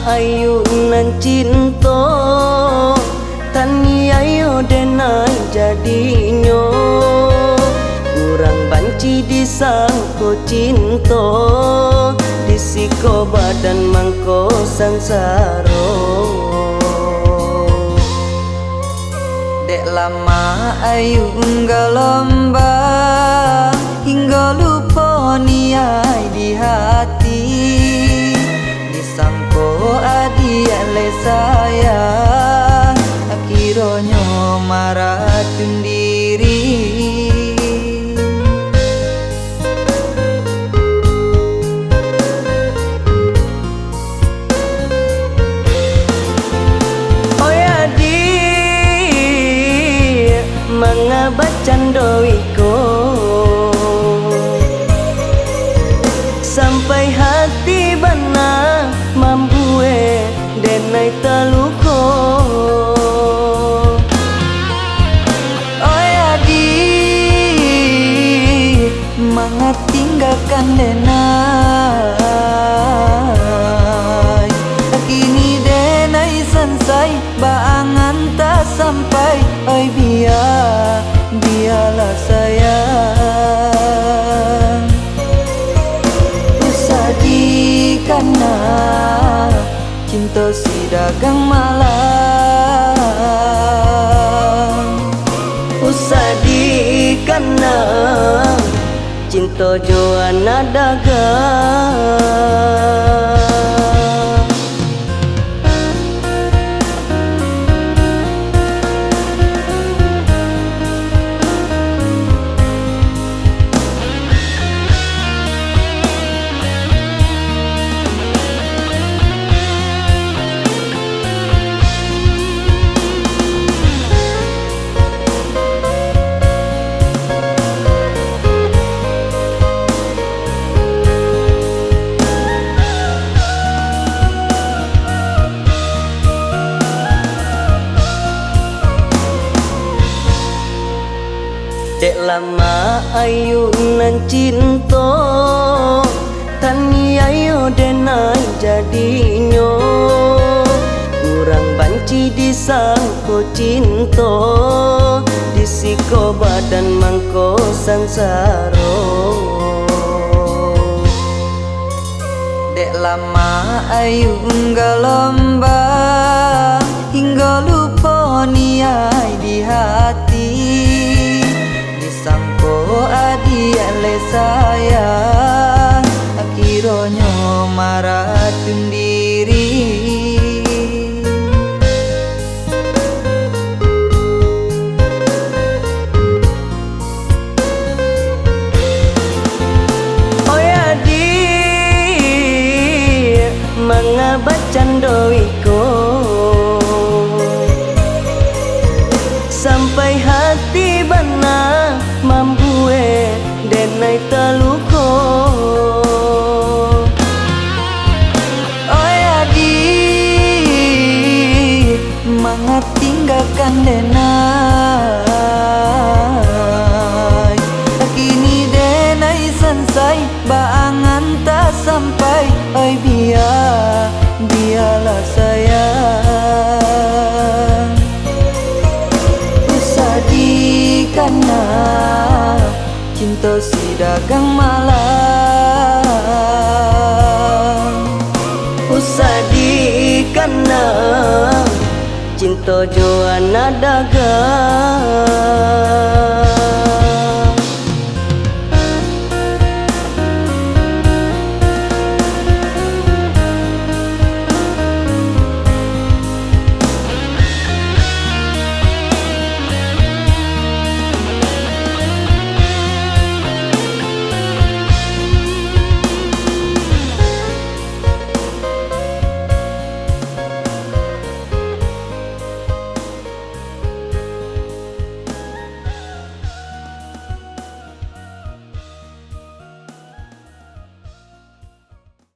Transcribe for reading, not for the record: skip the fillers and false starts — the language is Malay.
ayunan cinta tani ayo denai jadinyo kurang banci disangko cinta disiko badan mangko sangsaro dek lama ayu lomba hingga lupa niai di hati disangko adiale sayang akhirannya marah sendiri. Mengabacan doiko sampai hati bana mambue denai taluko oyadi mangat tinggalkan denai kini denai sansai baangan tak sampai oi biarlah sayang usadikan cinta si dagang malam usadikan cinta joana dagang. Dek lama ayunan cinta tani ayo denai jadinyo kurang banci disangko cinta disiko badan mangko sangsaro dek lama ayun lomba hingga lupa niai di hati disangko adiale sayang akhirannya marah sendiri. Oyadi mengabacan doiko sampai hati bana mambue denai taluko oyadi mangat tinggalkan denai kini denai sansai baangan tak sampai oi biarlah sayang usadikan cinta si dagang malam usadikan cinta joana dagang.